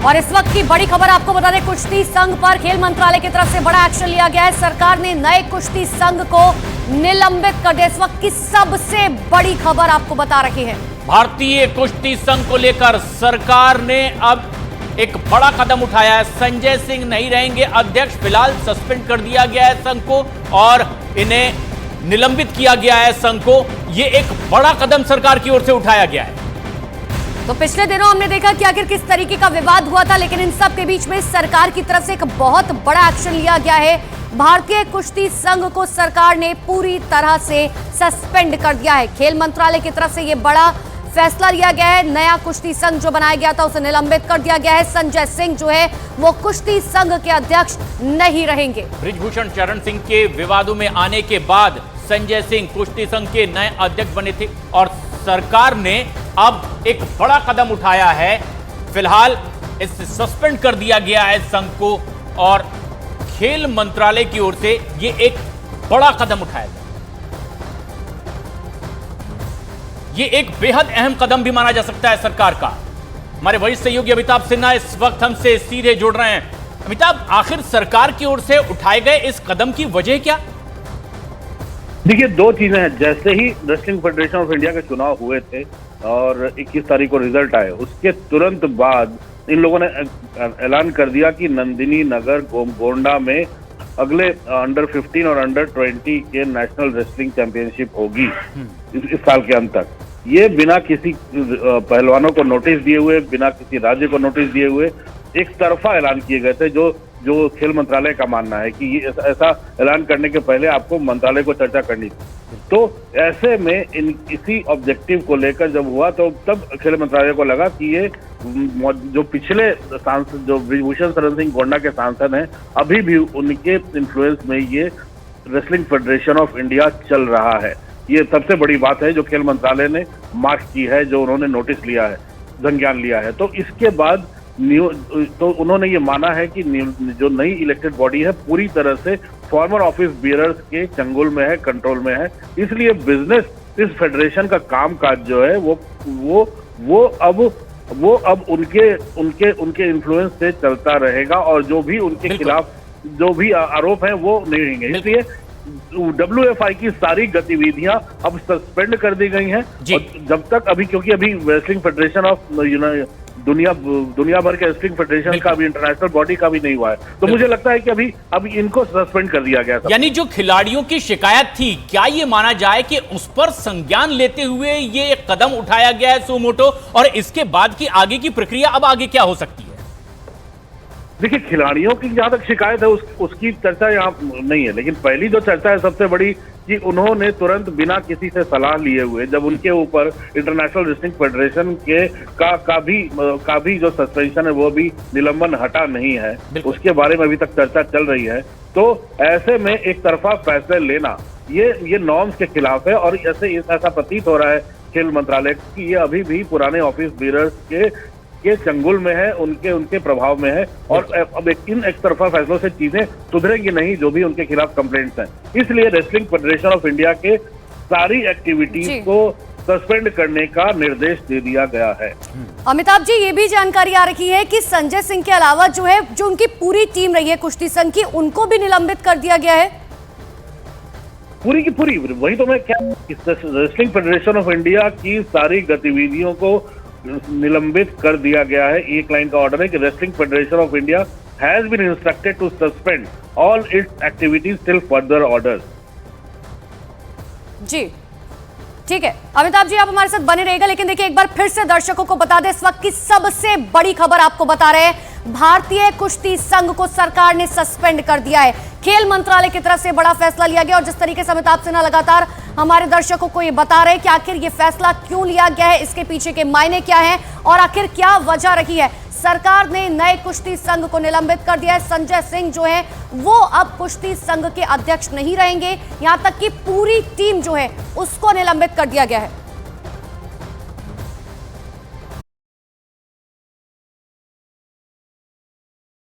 और इस वक्त की बड़ी खबर आपको बता दें, कुश्ती संघ पर खेल मंत्रालय की तरफ से बड़ा एक्शन लिया गया है। सरकार ने नए कुश्ती संघ को निलंबित कर दिया। इस वक्त की सबसे बड़ी खबर आपको बता रही है। भारतीय कुश्ती संघ को लेकर सरकार ने अब एक बड़ा कदम उठाया है। संजय सिंह नहीं रहेंगे अध्यक्ष, फिलहाल सस्पेंड कर दिया गया है संघ को और इन्हें निलंबित किया गया है संघ को। यह एक बड़ा कदम सरकार की ओर से उठाया गया है। तो पिछले दिनों हमने देखा कि आखिर किस तरीके का विवाद हुआ था, लेकिन इन सब के बीच में सरकार की तरफ से एक बहुत बड़ा एक्शन लिया गया है। भारतीय कुश्ती संघ को सरकार ने पूरी तरह से सस्पेंड कर दिया है। खेल मंत्रालय की तरफ से यह बड़ा फैसला लिया गया है। नया कुश्ती संघ जो बनाया गया था उसे निलंबित कर दिया गया है। संजय सिंह जो है वो कुश्ती संघ के अध्यक्ष नहीं रहेंगे। बृजभूषण शरण सिंह के विवादों में आने के बाद संजय सिंह कुश्ती संघ के नए अध्यक्ष बने थे और सरकार ने अब एक बड़ा कदम उठाया है। फिलहाल इसे सस्पेंड कर दिया गया है संघ को और खेल मंत्रालय की ओर से यह एक बड़ा कदम उठाया गया। यह एक बेहद अहम कदम भी माना जा सकता है सरकार का। हमारे वरिष्ठ सहयोगी अमिताभ सिन्हा इस वक्त हमसे सीधे जुड़ रहे हैं। अमिताभ, आखिर सरकार की ओर से उठाए गए इस कदम की वजह क्या? देखिए, दो चीजें हैं। जैसे ही रेसलिंग फेडरेशन ऑफ इंडिया के चुनाव हुए थे और 21 तारीख को रिजल्ट आए, उसके तुरंत बाद इन लोगों ने ऐलान कर दिया कि नंदिनी नगर गोंडा में अगले अंडर 15 और अंडर 20 के नेशनल रेसलिंग चैंपियनशिप होगी इस साल के अंत तक। ये बिना किसी पहलवानों को नोटिस दिए हुए, बिना किसी राज्य को नोटिस दिए हुए एक तरफा ऐलान किए गए थे। जो खेल मंत्रालय का मानना है कि ये ऐसा ऐलान करने के पहले आपको मंत्रालय को चर्चा करनी थी। तो ऐसे में इसी ऑब्जेक्टिव को लेकर जब हुआ तो तब खेल मंत्रालय को लगा कि ये जो पिछले सांसद जो बृजभूषण शरण सिंह गोंडा के सांसद हैं, अभी भी उनके इन्फ्लुएंस में ये रेसलिंग फेडरेशन ऑफ इंडिया चल रहा है। ये सबसे बड़ी बात है जो खेल मंत्रालय ने मार्क की है, जो उन्होंने नोटिस लिया है, संज्ञान लिया है। तो इसके बाद तो उन्होंने ये माना है कि जो नई इलेक्टेड बॉडी है पूरी तरह से फॉर्मर ऑफिस बियरर्स के चंगुल में है, कंट्रोल में है। इसलिए बिजनेस इस फेडरेशन का कामकाज जो है वो अब उनके इन्फ्लुएंस से चलता रहेगा और जो भी उनके खिलाफ जो भी आरोप हैं वो नहीं रहेंगे। इसलिए WFI की सारी गतिविधियां अब सस्पेंड कर दी गई हैं और जब तक क्योंकि अभी रेसलिंग फेडरेशन ऑफ दुनिया भर के रेसलिंग फेडरेशन का भी, इंटरनेशनल बॉडी का भी नहीं हुआ है, तो मुझे लगता है कि अभी इनको सस्पेंड कर दिया गया। यानी जो खिलाड़ियों की शिकायत थी, क्या ये माना जाए कि उस पर संज्ञान लेते हुए ये एक कदम उठाया गया है सुमोटो, और इसके बाद की आगे की प्रक्रिया अब आगे क्या हो सकती है? देखिए, खिलाड़ियों की जहां तक शिकायत है उसकी चर्चा यहाँ नहीं है, लेकिन पहली जो चर्चा है सबसे बड़ी कि उन्होंने तुरंत बिना किसी से सलाह लिए हुए, जब उनके ऊपर इंटरनेशनल रेसलिंग फेडरेशन के का भी जो सस्पेंशन है वो भी निलंबन हटा नहीं है, उसके बारे में अभी तक चर्चा चल रही है। तो ऐसे में एक तरफा फैसले लेना ये नॉर्म्स के खिलाफ है और ऐसा प्रतीत हो रहा है खेल मंत्रालय की ये अभी भी पुराने ऑफिस बियरर्स के चंगुल में है, उनके प्रभाव में है और अब इन एक तरफा फैसलों से चीजें सुधरेंगी नहीं, जो भी उनके खिलाफ कंप्लेंट्स हैं। इसलिए रेसलिंग फेडरेशन ऑफ इंडिया के सारी एक्टिविटीज को सस्पेंड करने का निर्देश दे दिया गया है। अमिताभ जी, ये भी जानकारी आ रही है कि संजय सिंह के अलावा जो उनकी पूरी टीम रही है कुश्ती संघ की, उनको भी निलंबित कर दिया गया है। पूरी की पूरी, वही तो मैं क्या, रेसलिंग फेडरेशन ऑफ इंडिया की सारी गतिविधियों को निलंबित कर दिया गया है। एक लाइन का ऑर्डर है कि wrestling federation of India has been instructed to suspend all its activities till further orders. जी ठीक है अमिताभ जी, आप हमारे साथ बने रहेगा, लेकिन देखिए एक बार फिर से दर्शकों को बता दें, इस वक्त की सबसे बड़ी खबर आपको बता रहे हैं, भारतीय कुश्ती संघ को सरकार ने सस्पेंड कर दिया है। खेल मंत्रालय की तरफ से बड़ा फैसला लिया गया और जिस तरीके से अमिताभ सिन्हा लगातार हमारे दर्शकों को ये बता रहे हैं कि आखिर ये फैसला क्यों लिया गया है, इसके पीछे के मायने क्या हैं और आखिर क्या वजह रही है। सरकार ने नए कुश्ती संघ को निलंबित कर दिया है। संजय सिंह जो है वो अब कुश्ती संघ के अध्यक्ष नहीं रहेंगे, यहां तक कि पूरी टीम जो है उसको निलंबित कर दिया गया है।